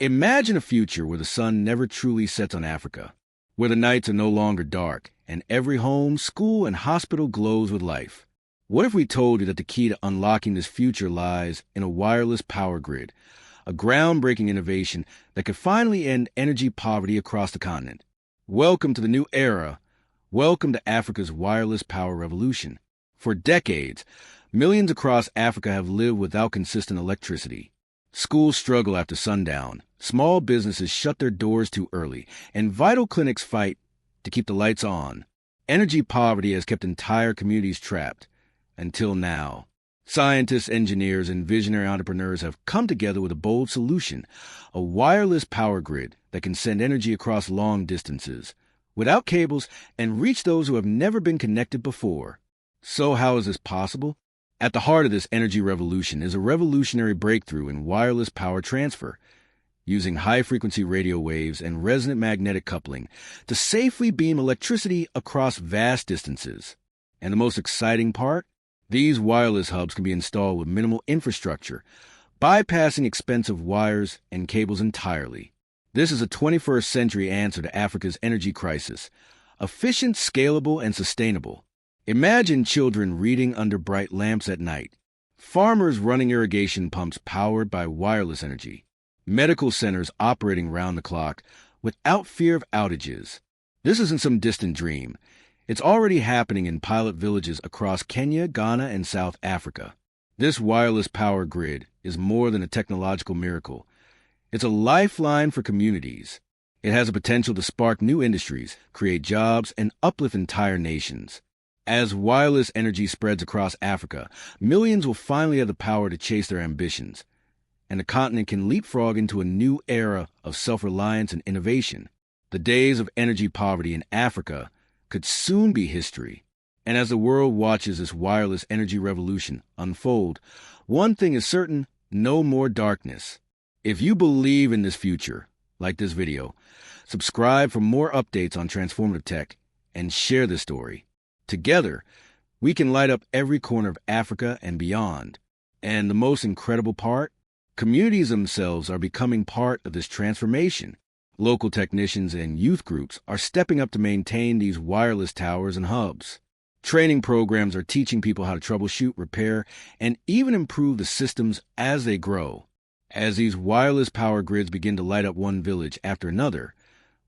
Imagine a future where the sun never truly sets on Africa, where the nights are no longer dark, and every home, school, and hospital glows with life. What if we told you that the key to unlocking this future lies in a wireless power grid, a groundbreaking innovation that could finally end energy poverty across the continent? Welcome to the new era. Welcome to Africa's wireless power revolution. For decades, millions across Africa have lived without consistent electricity. Schools struggle after sundown, small businesses shut their doors too early, and vital clinics fight to keep the lights on. Energy poverty has kept entire communities trapped. Until now, scientists, engineers, and visionary entrepreneurs have come together with a bold solution, a wireless power grid that can send energy across long distances, without cables, and reach those who have never been connected before. So how is this possible? At the heart of this energy revolution is a revolutionary breakthrough in wireless power transfer, using high-frequency radio waves and resonant magnetic coupling to safely beam electricity across vast distances. And the most exciting part? These wireless hubs can be installed with minimal infrastructure, bypassing expensive wires and cables entirely. This is a 21st century answer to Africa's energy crisis, efficient, scalable, and sustainable. Imagine children reading under bright lamps at night, farmers running irrigation pumps powered by wireless energy, medical centers operating round the clock without fear of outages. This isn't some distant dream. It's already happening in pilot villages across Kenya, Ghana, and South Africa. This wireless power grid is more than a technological miracle. It's a lifeline for communities. It has the potential to spark new industries, create jobs, and uplift entire nations. As wireless energy spreads across Africa, millions will finally have the power to chase their ambitions, and the continent can leapfrog into a new era of self-reliance and innovation. The days of energy poverty in Africa could soon be history. And as the world watches this wireless energy revolution unfold, one thing is certain: no more darkness. If you believe in this future, like this video, subscribe for more updates on transformative tech, and share this story. Together, we can light up every corner of Africa and beyond. And the most incredible part? Communities themselves are becoming part of this transformation. Local technicians and youth groups are stepping up to maintain these wireless towers and hubs. Training programs are teaching people how to troubleshoot, repair, and even improve the systems as they grow. As these wireless power grids begin to light up one village after another,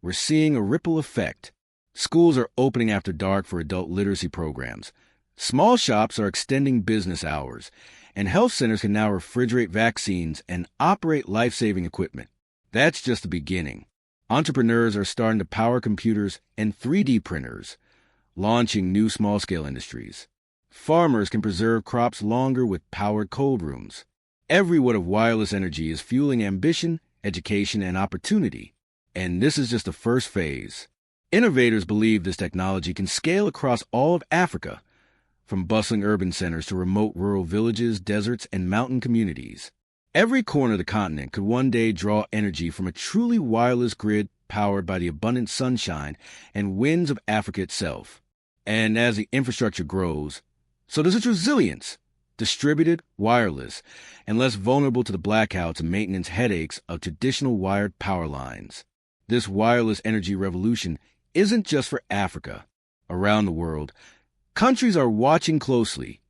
we're seeing a ripple effect. Schools are opening after dark for adult literacy programs. Small shops are extending business hours, and health centers can now refrigerate vaccines and operate life-saving equipment. That's just the beginning. Entrepreneurs are starting to power computers and 3D printers, launching new small-scale industries. Farmers can preserve crops longer with powered cold rooms. Every watt of wireless energy is fueling ambition, education, and opportunity. And this is just the first phase. Innovators believe this technology can scale across all of Africa, from bustling urban centers to remote rural villages, deserts, and mountain communities. Every corner of the continent could one day draw energy from a truly wireless grid powered by the abundant sunshine and winds of Africa itself. And as the infrastructure grows, so does its resilience, distributed, wireless, and less vulnerable to the blackouts and maintenance headaches of traditional wired power lines. This wireless energy revolution isn't just for Africa. Around the world, countries are watching closely,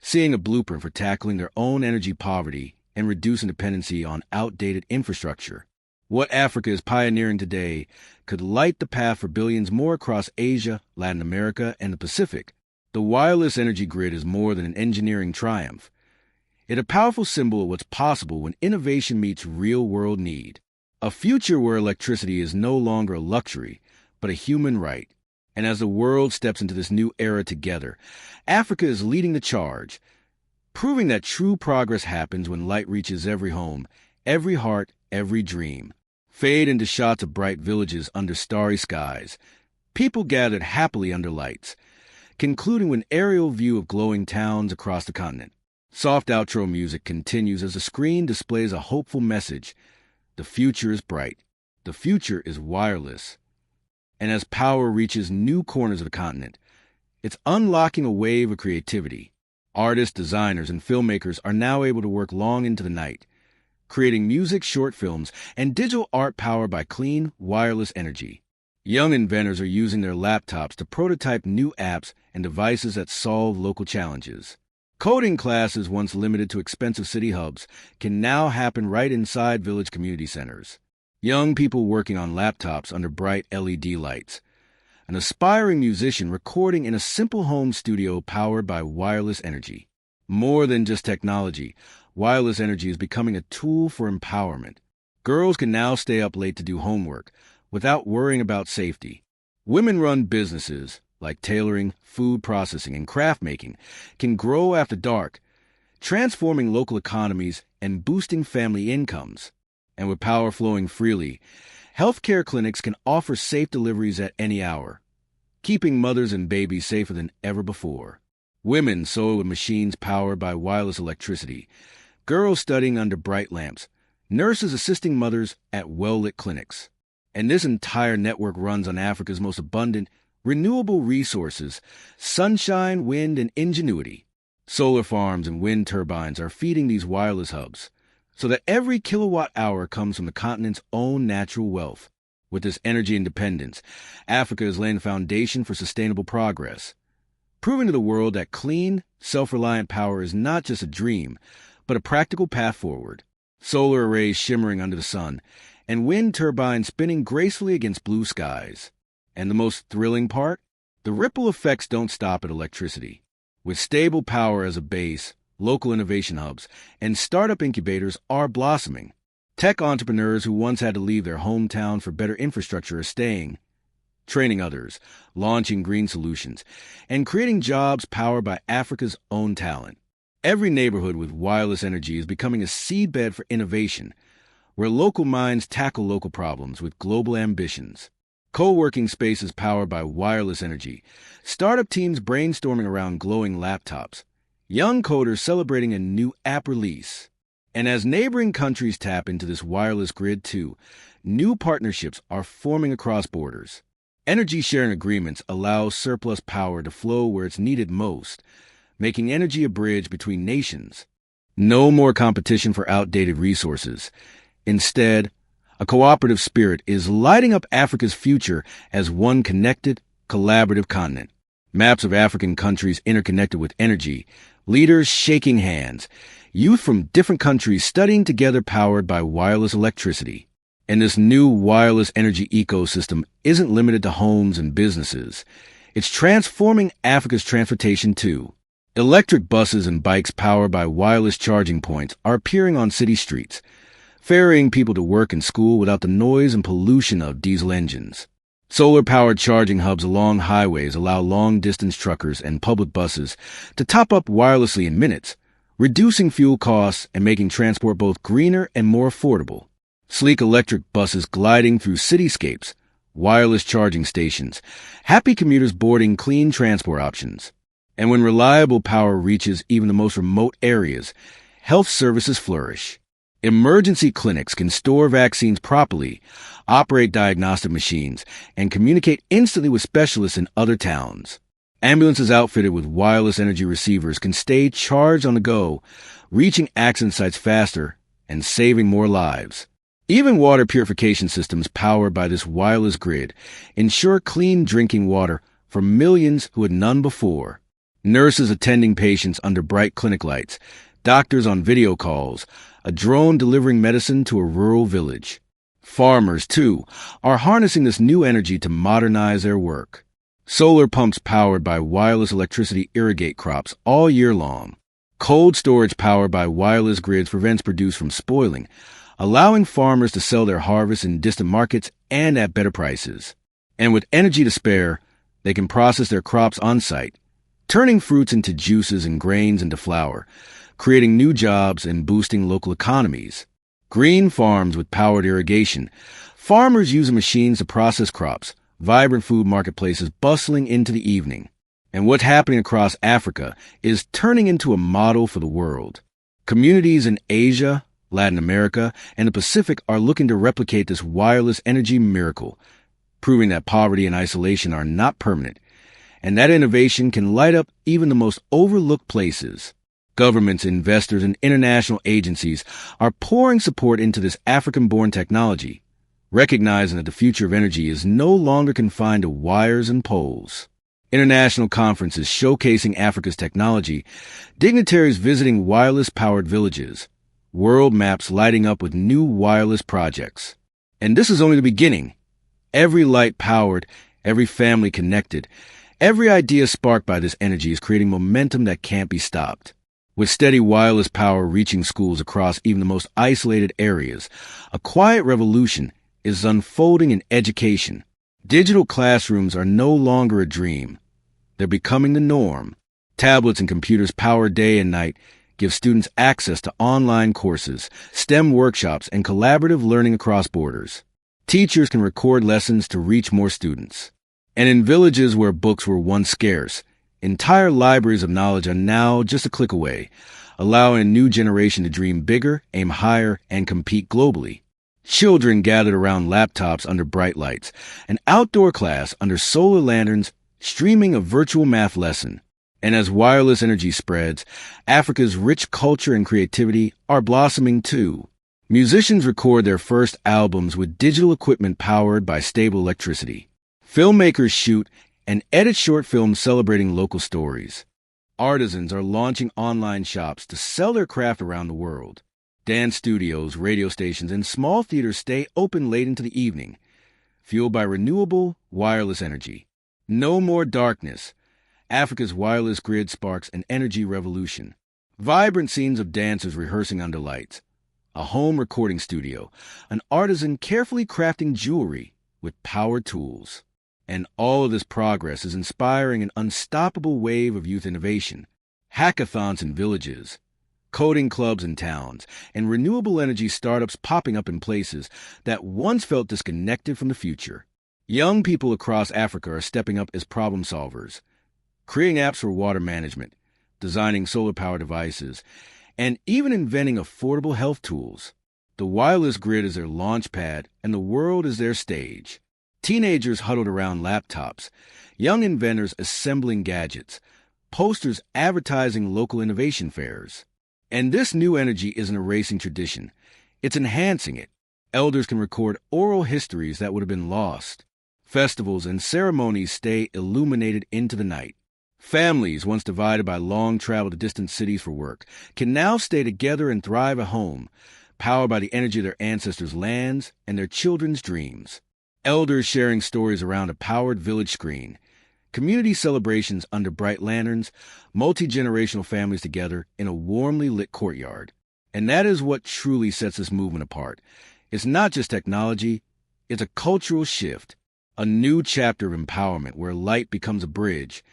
seeing a blueprint for tackling their own energy poverty and reducing dependency on outdated infrastructure. What Africa is pioneering today could light the path for billions more across Asia, Latin America, and the Pacific. The wireless energy grid is more than an engineering triumph. It's a powerful symbol of what's possible when innovation meets real-world need. A future where electricity is no longer a luxury, but a human right. And as the world steps into this new era together, Africa is leading the charge, proving that true progress happens when light reaches every home, every heart, every dream. Fade into shots of bright villages under starry skies, people gathered happily under lights, concluding with an aerial view of glowing towns across the continent. Soft outro music continues as the screen displays a hopeful message. The future is bright. The future is wireless. And as power reaches new corners of the continent, it's unlocking a wave of creativity. Artists, designers, and filmmakers are now able to work long into the night, creating music, short films, and digital art powered by clean, wireless energy. Young inventors are using their laptops to prototype new apps and devices that solve local challenges. Coding classes, once limited to expensive city hubs, can now happen right inside village community centers. Young people working on laptops under bright LED lights. An aspiring musician recording in a simple home studio powered by wireless energy. More than just technology, wireless energy is becoming a tool for empowerment. Girls can now stay up late to do homework without worrying about safety. Women-run businesses, like tailoring, food processing, and craft making, can grow after dark, transforming local economies and boosting family incomes. And with power flowing freely, healthcare clinics can offer safe deliveries at any hour, keeping mothers and babies safer than ever before. Women sew with machines powered by wireless electricity, girls studying under bright lamps, nurses assisting mothers at well-lit clinics. And this entire network runs on Africa's most abundant renewable resources: sunshine, wind, and ingenuity. Solar farms and wind turbines are feeding these wireless hubs, so that every kilowatt hour comes from the continent's own natural wealth. With this energy independence, Africa is laying the foundation for sustainable progress, proving to the world that clean, self-reliant power is not just a dream, but a practical path forward. Solar arrays shimmering under the sun, and wind turbines spinning gracefully against blue skies. And the most thrilling part? The ripple effects don't stop at electricity. With stable power as a base, local innovation hubs and startup incubators are blossoming. Tech entrepreneurs who once had to leave their hometown for better infrastructure are staying, training others, launching green solutions, and creating jobs powered by Africa's own talent. Every neighborhood with wireless energy is becoming a seedbed for innovation, where local minds tackle local problems with global ambitions. Co-working spaces powered by wireless energy, startup teams brainstorming around glowing laptops, young coders celebrating a new app release. And as neighboring countries tap into this wireless grid too, new partnerships are forming across borders. Energy sharing agreements allow surplus power to flow where it's needed most, making energy a bridge between nations. No more competition for outdated resources. Instead, a cooperative spirit is lighting up Africa's future as one connected, collaborative continent. Maps of African countries interconnected with energy, leaders shaking hands, youth from different countries studying together powered by wireless electricity. And this new wireless energy ecosystem isn't limited to homes and businesses. It's transforming Africa's transportation too. Electric buses and bikes powered by wireless charging points are appearing on city streets, ferrying people to work and school without the noise and pollution of diesel engines. Solar-powered charging hubs along highways allow long-distance truckers and public buses to top up wirelessly in minutes, reducing fuel costs and making transport both greener and more affordable. Sleek electric buses gliding through cityscapes, wireless charging stations, happy commuters boarding clean transport options. And when reliable power reaches even the most remote areas, health services flourish. Emergency clinics can store vaccines properly, operate diagnostic machines, and communicate instantly with specialists in other towns. Ambulances outfitted with wireless energy receivers can stay charged on the go, reaching accident sites faster and saving more lives. Even water purification systems powered by this wireless grid ensure clean drinking water for millions who had none before. Nurses attending patients under bright clinic lights, doctors on video calls, a drone delivering medicine to a rural village. Farmers, too, are harnessing this new energy to modernize their work. Solar pumps powered by wireless electricity irrigate crops all year long. Cold storage powered by wireless grids prevents produce from spoiling, allowing farmers to sell their harvests in distant markets and at better prices. And with energy to spare, they can process their crops on-site, turning fruits into juices and grains into flour, creating new jobs and boosting local economies. Green farms with powered irrigation. Farmers using machines to process crops, vibrant food marketplaces bustling into the evening. And what's happening across Africa is turning into a model for the world. Communities in Asia, Latin America, and the Pacific are looking to replicate this wireless energy miracle, proving that poverty and isolation are not permanent, and that innovation can light up even the most overlooked places. Governments, investors, and international agencies are pouring support into this African-born technology, recognizing that the future of energy is no longer confined to wires and poles. International conferences showcasing Africa's technology, dignitaries visiting wireless-powered villages, world maps lighting up with new wireless projects. And this is only the beginning. Every light powered, every family connected, every idea sparked by this energy is creating momentum that can't be stopped. With steady wireless power reaching schools across even the most isolated areas, a quiet revolution is unfolding in education. Digital classrooms are no longer a dream. They're becoming the norm. Tablets and computers powered day and night give students access to online courses, STEM workshops, and collaborative learning across borders. Teachers can record lessons to reach more students. And in villages where books were once scarce, entire libraries of knowledge are now just a click away, allowing a new generation to dream bigger, aim higher, and compete globally. Children gathered around laptops under bright lights, an outdoor class under solar lanterns, streaming a virtual math lesson. And as wireless energy spreads, Africa's rich culture and creativity are blossoming too. Musicians record their first albums with digital equipment powered by stable electricity. Filmmakers shoot and edit short films celebrating local stories. Artisans are launching online shops to sell their craft around the world. Dance studios, radio stations, and small theaters stay open late into the evening, fueled by renewable, wireless energy. No more darkness. Africa's wireless grid sparks an energy revolution. Vibrant scenes of dancers rehearsing under lights. A home recording studio. An artisan carefully crafting jewelry with power tools. And all of this progress is inspiring an unstoppable wave of youth innovation. Hackathons in villages, coding clubs in towns, and renewable energy startups popping up in places that once felt disconnected from the future. Young people across Africa are stepping up as problem solvers, creating apps for water management, designing solar-powered devices, and even inventing affordable health tools. The wireless grid is their launch pad, and the world is their stage. Teenagers huddled around laptops, young inventors assembling gadgets, posters advertising local innovation fairs. And this new energy isn't erasing tradition. It's enhancing it. Elders can record oral histories that would have been lost. Festivals and ceremonies stay illuminated into the night. Families, once divided by long travel to distant cities for work, can now stay together and thrive at home, powered by the energy of their ancestors' lands and their children's dreams. Elders sharing stories around a powered village screen. Community celebrations under bright lanterns, multi-generational families together in a warmly lit courtyard. And that is what truly sets this movement apart. It's not just technology, it's a cultural shift, a new chapter of empowerment where light becomes a bridge,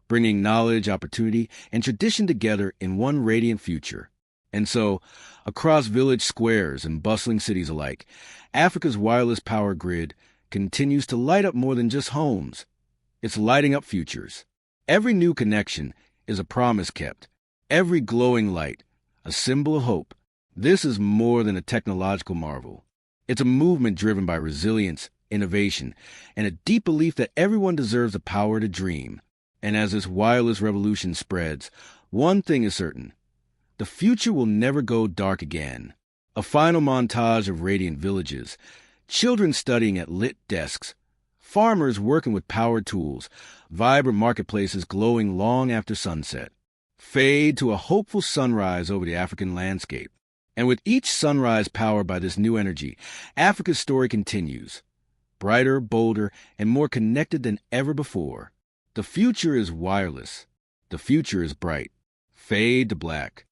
bringing knowledge, opportunity, and tradition together in one radiant future. And so, across village squares and bustling cities alike, Africa's wireless power grid continues to light up more than just homes. It's lighting up futures. Every new connection is a promise kept. Every glowing light, a symbol of hope. This is more than a technological marvel. It's a movement driven by resilience, innovation, and a deep belief that everyone deserves the power to dream. And as this wireless revolution spreads, one thing is certain. The future will never go dark again. A final montage of radiant villages, children studying at lit desks, farmers working with powered tools, vibrant marketplaces glowing long after sunset. Fade to a hopeful sunrise over the African landscape. And with each sunrise powered by this new energy, Africa's story continues. Brighter, bolder, and more connected than ever before. The future is wireless. The future is bright. Fade to black.